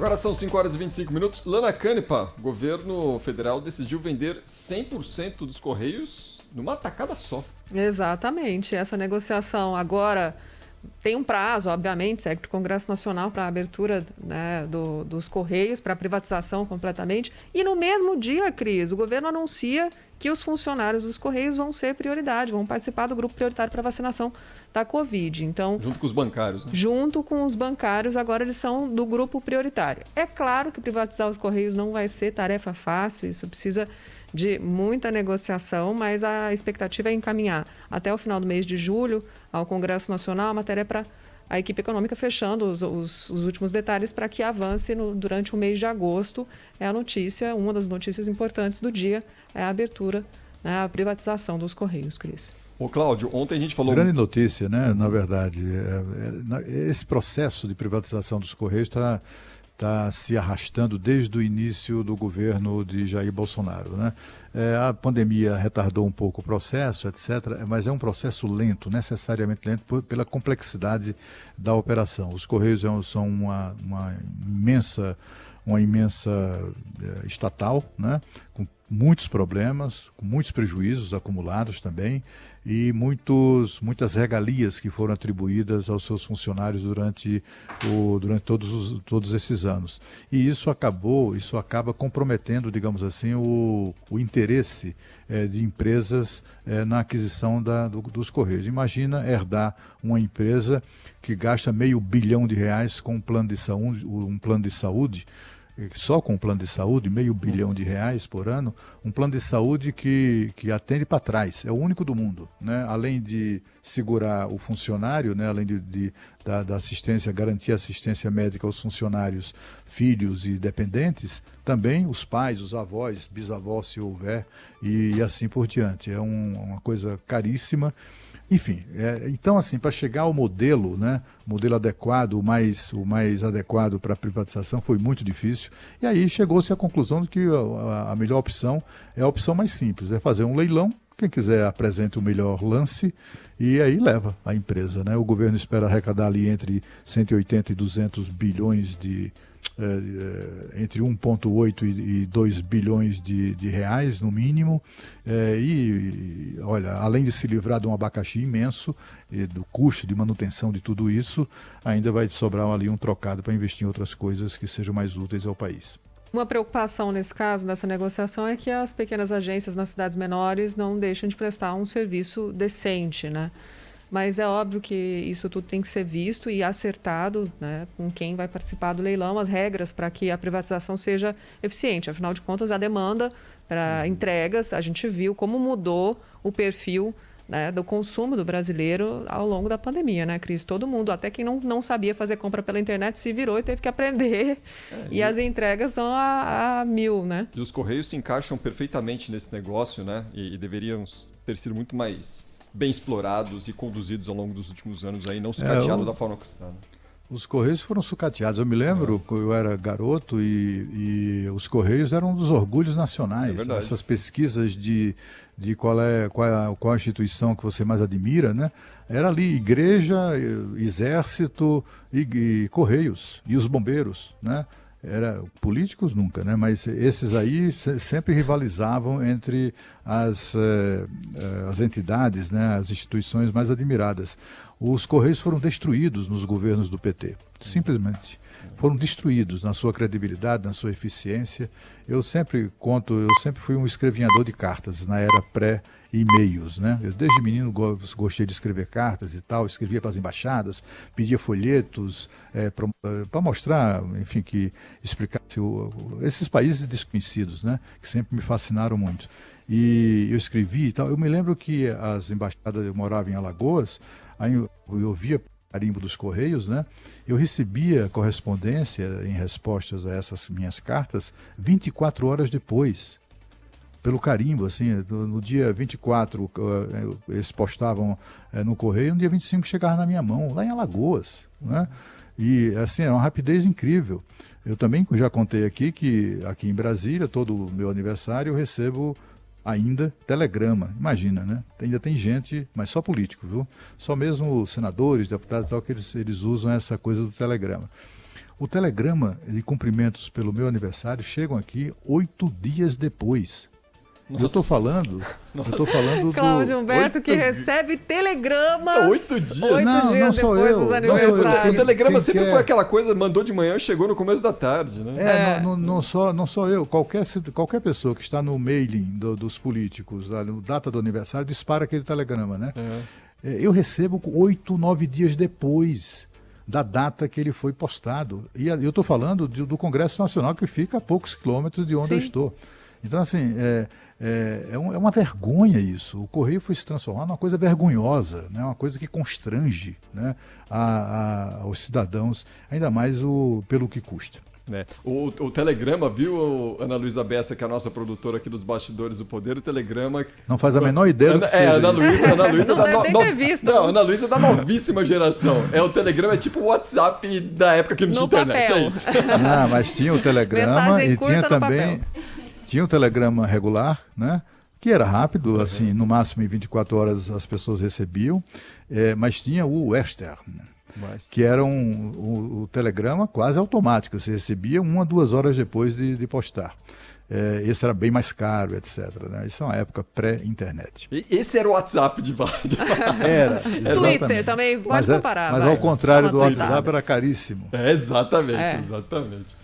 Agora são 5 horas e 25 minutos. Lana Canepa, governo federal decidiu vender 100% dos Correios numa tacada só. Exatamente. Essa negociação agora tem um prazo, obviamente, segue para o Congresso Nacional para a abertura, né, dos Correios, para a privatização completamente. E no mesmo dia, Cris, o governo anuncia que os funcionários dos Correios vão ser prioridade, vão participar do grupo prioritário para vacinação da Covid. Então, junto com os bancários, né? Junto com os bancários, agora eles são do grupo prioritário. É claro que privatizar os Correios não vai ser tarefa fácil, isso precisa de muita negociação, mas a expectativa é encaminhar até o final do mês de julho ao Congresso Nacional a matéria para a equipe econômica fechando os últimos detalhes para que avance durante o mês de agosto. É a notícia, uma das notícias importantes do dia é a abertura, né, a privatização dos Correios, Cris. Ô Cláudio, ontem a gente falou... Grande notícia, né? Na verdade, esse processo de privatização dos Correios está se arrastando desde o início do governo de Jair Bolsonaro, né? A pandemia retardou um pouco o processo, etc., mas é um processo lento, necessariamente lento, pela complexidade da operação. Os Correios são uma imensa estatal, né? Com muitos problemas, com muitos prejuízos acumulados também e muitas regalias que foram atribuídas aos seus funcionários durante todos esses anos. E isso acaba comprometendo, digamos assim, o interesse de empresas na aquisição dos Correios. Imagina herdar uma empresa que gasta R$500 bilhão com um plano de saúde, só com um plano de saúde, R$500 bilhão por ano, um plano de saúde que atende para trás, é o único do mundo, né? Além de segurar o funcionário, né? Além da assistência, garantir assistência médica aos funcionários, filhos e dependentes, também os pais, os avós, bisavós, se houver, e assim por diante. É uma coisa caríssima. Enfim, então assim, para chegar ao modelo, né, modelo adequado, o mais adequado para a privatização foi muito difícil. E aí chegou-se à conclusão de que a melhor opção é a opção mais simples, é fazer um leilão, quem quiser apresente o melhor lance e aí leva a empresa, né? O governo espera arrecadar ali entre 180 e 200 bilhões entre 1,8 e 2 bilhões de reais, no mínimo, olha, além de se livrar de um abacaxi imenso, do custo de manutenção de tudo isso, ainda vai sobrar ali um trocado para investir em outras coisas que sejam mais úteis ao país. Uma preocupação nesse caso, nessa negociação, é que as pequenas agências nas cidades menores não deixam de prestar um serviço decente, né? Mas é óbvio que isso tudo tem que ser visto e acertado, né, com quem vai participar do leilão, as regras para que a privatização seja eficiente. Afinal de contas, a demanda para entregas, a gente viu como mudou o perfil, né, do consumo do brasileiro ao longo da pandemia, né, Cris? Todo mundo, até quem não sabia fazer compra pela internet, se virou e teve que aprender. E as entregas são a 1000, né? E os Correios se encaixam perfeitamente nesse negócio, né? E deveriam ter sido muito mais bem explorados e conduzidos ao longo dos últimos anos, aí, não sucateado da forma que está. Né? Os Correios foram sucateados. Eu me lembro que eu era garoto e os Correios eram um dos orgulhos nacionais. Essas pesquisas de qual a instituição que você mais admira, né? Era ali igreja, exército e Correios e os bombeiros, né? Políticos nunca, né? Mas esses aí sempre rivalizavam entre as entidades, né? As instituições mais admiradas. Os Correios foram destruídos nos governos do PT, simplesmente. Foram destruídos na sua credibilidade, na sua eficiência. Eu sempre fui um escrevinhador de cartas na era pré-e-mails, né? Eu desde menino gostei de escrever cartas e tal, escrevia para as embaixadas, pedia folhetos para mostrar, enfim, que explicasse esses países desconhecidos, né? Que sempre me fascinaram muito. E eu escrevi e tal. Eu me lembro que as embaixadas, eu morava em Alagoas, aí eu via carimbo dos Correios, né? Eu recebia correspondência em respostas a essas minhas cartas 24 horas depois, pelo carimbo, assim, no dia 24 eles postavam no Correio, no dia 25 chegava na minha mão, lá em Alagoas, né? E assim, é uma rapidez incrível. Eu também já contei aqui que aqui em Brasília, todo o meu aniversário, eu recebo ainda telegrama, imagina, né? Ainda tem gente, mas só político, viu? Só mesmo senadores, deputados e tal, que eles usam essa coisa do telegrama. O telegrama de cumprimentos pelo meu aniversário chegam aqui 8 dias depois. Eu estou falando Cláudio Humberto, que recebe telegramas 8 dias? 8 dias depois dos aniversários. O telegrama sempre foi aquela coisa, mandou de manhã, chegou no começo da tarde, né? Não só eu, qualquer pessoa que está no mailing dos políticos, no data do aniversário, dispara aquele telegrama, né? Eu recebo 8, 9 dias depois da data que ele foi postado. E eu estou falando do Congresso Nacional, que fica a poucos quilômetros de onde eu estou. Então, assim, é uma vergonha isso. O Correio foi se transformar numa coisa vergonhosa, né? Uma coisa que constrange, né, aos cidadãos, ainda mais pelo que custa. O telegrama, viu, Ana Luísa Bessa, que é a nossa produtora aqui dos Bastidores do Poder, o telegrama... Não faz a menor ideia do que seja. Ana Luísa Ana Luísa da novíssima geração. O telegrama é tipo o WhatsApp da época que não tinha internet, papel. é isso. Mas tinha o telegrama Mensagem e curta tinha no também... papel. Tinha o telegrama regular, né? Que era rápido, assim, no máximo em 24 horas as pessoas recebiam, mas tinha o Western, que era o telegrama quase automático, você recebia 1 a 2 horas depois de postar. Esse era bem mais caro, etc. Né? Isso é uma época pré-internet. Esse era o WhatsApp de Era, Twitter também, pode comparar. Mas ao contrário do WhatsApp, era caríssimo. Exatamente.